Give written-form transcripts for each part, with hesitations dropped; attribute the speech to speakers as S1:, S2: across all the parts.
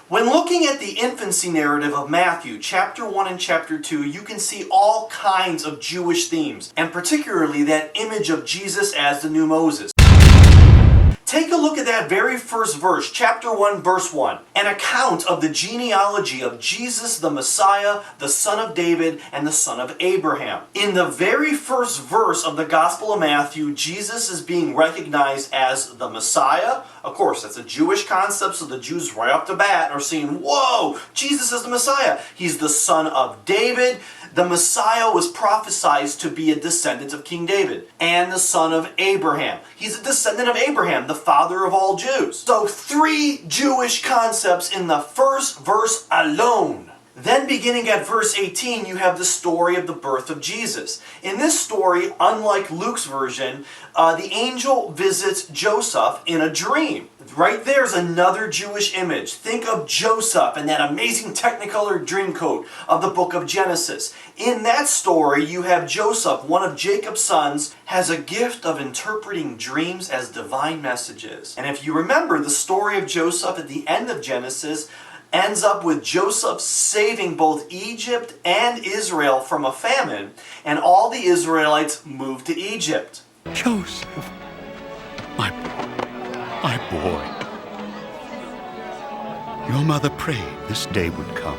S1: When looking at the infancy narrative of Matthew, chapter 1 and chapter 2, you can see all kinds of Jewish themes, and particularly that image of Jesus as the new Moses. Take a look at that very first verse, chapter 1, verse 1. An account of the genealogy of Jesus the Messiah, the son of David, and the son of Abraham. In the very first verse of the Gospel of Matthew, Jesus is being recognized as the Messiah. Of course, that's a Jewish concept, so the Jews right off the bat are saying, whoa, Jesus is the Messiah. He's the son of David. The Messiah was prophesied to be a descendant of King David and the son of Abraham. He's a descendant of Abraham, the father of all Jews. So 3 Jewish concepts in the first verse alone. Then beginning at verse 18, you have the story of the birth of Jesus. In this story, unlike Luke's version, the angel visits Joseph in a dream. Right there's another Jewish image. Think of Joseph and that amazing Technicolor Dreamcoat of the book of Genesis. In that story, you have Joseph, one of Jacob's sons, has a gift of interpreting dreams as divine messages. And if you remember, the story of Joseph at the end of Genesis ends up with Joseph saving both Egypt and Israel from a famine, and all the Israelites moved to Egypt.
S2: Joseph, my boy. Your mother prayed this day would come,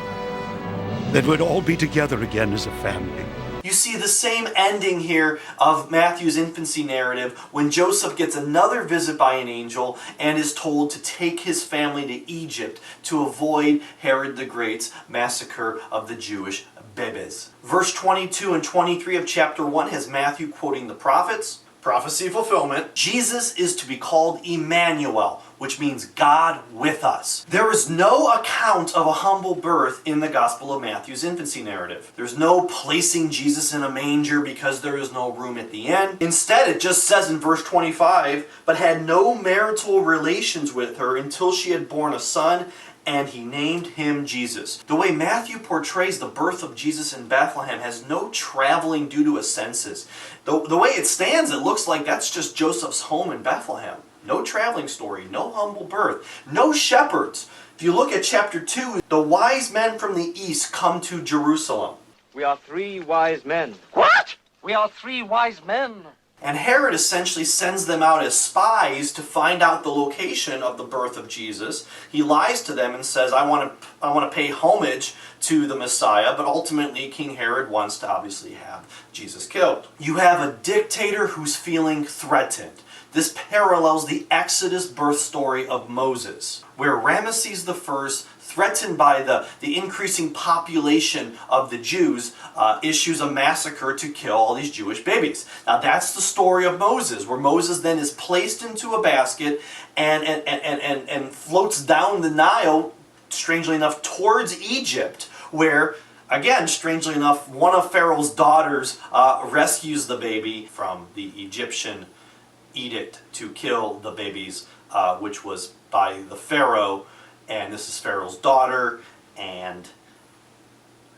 S2: that we'd all be together again as a family.
S1: You see the same ending here of Matthew's infancy narrative when Joseph gets another visit by an angel and is told to take his family to Egypt to avoid Herod the Great's massacre of the Jewish babies. Verse 22 and 23 of chapter 1 has Matthew quoting the prophets. Prophecy fulfillment. Jesus is to be called Emmanuel, which means God with us. There is no account of a humble birth in the Gospel of Matthew's infancy narrative. There's no placing Jesus in a manger because there is no room at the end. Instead, it just says in verse 25, but had no marital relations with her until she had borne a son, and he named him Jesus. The way Matthew portrays the birth of Jesus in Bethlehem has no traveling due to a census. The way it stands, it looks like that's just Joseph's home in Bethlehem. No traveling story, no humble birth, no shepherds. If you look at chapter 2, the wise men from the east come to Jerusalem.
S3: We are 3 wise men.
S4: What? We are 3 wise men.
S1: And Herod essentially sends them out as spies to find out the location of the birth of Jesus. He lies to them and says, I want to pay homage to the Messiah, but ultimately King Herod wants to obviously have Jesus killed. You have a dictator who's feeling threatened. This parallels the Exodus birth story of Moses, where Ramesses I, threatened by the increasing population of the Jews, issues a massacre to kill all these Jewish babies. Now that's the story of Moses, where Moses then is placed into a basket and floats down the Nile, strangely enough, towards Egypt, where, again, strangely enough, one of Pharaoh's daughters rescues the baby from the Egyptian edict to kill the babies, which was by the Pharaoh. And this is Pharaoh's daughter, and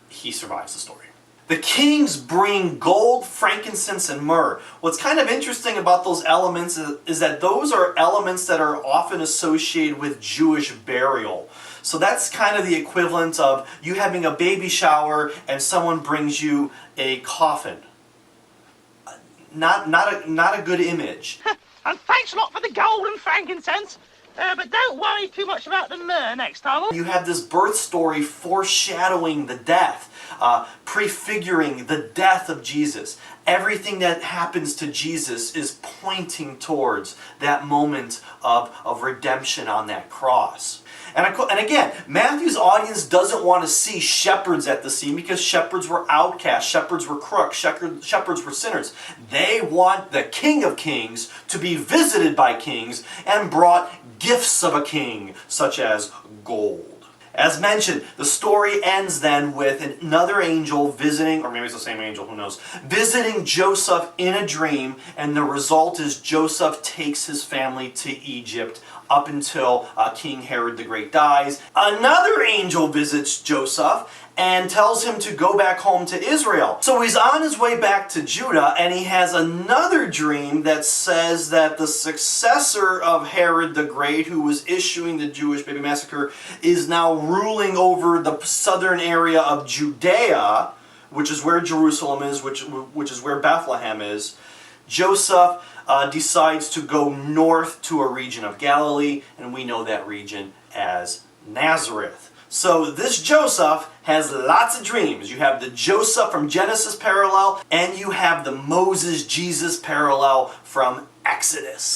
S1: he survives the story. The kings bring gold, frankincense, and myrrh. What's kind of interesting about those elements is that those are elements that are often associated with Jewish burial. So that's kind of the equivalent of you having a baby shower and someone brings you a coffin. Not a good image.
S4: And thanks a lot for the gold and frankincense. But don't worry too much about the myrrh next time.
S1: You have this birth story foreshadowing the death, prefiguring the death of Jesus. Everything that happens to Jesus is pointing towards that moment of redemption on that cross. And again, Matthew's audience doesn't want to see shepherds at the scene because shepherds were outcasts, shepherds were crooks, shepherds were sinners. They want the King of Kings to be visited by kings and brought gifts of a king, such as gold. As mentioned, the story ends then with another angel visiting, or maybe it's the same angel, who knows, visiting Joseph in a dream, and the result is Joseph takes his family to Egypt up until King Herod the Great dies. Another angel visits Joseph and tells him to go back home to Israel. So he's on his way back to Judah, and he has another dream that says that the successor of Herod the Great, who was issuing the Jewish baby massacre, is now ruling over the southern area of Judea, which is where Jerusalem is, which is where Bethlehem is. Joseph decides to go north to a region of Galilee, and we know that region as Nazareth. So this Joseph has lots of dreams. You have the Joseph from Genesis parallel, and you have the Moses-Jesus parallel from Exodus.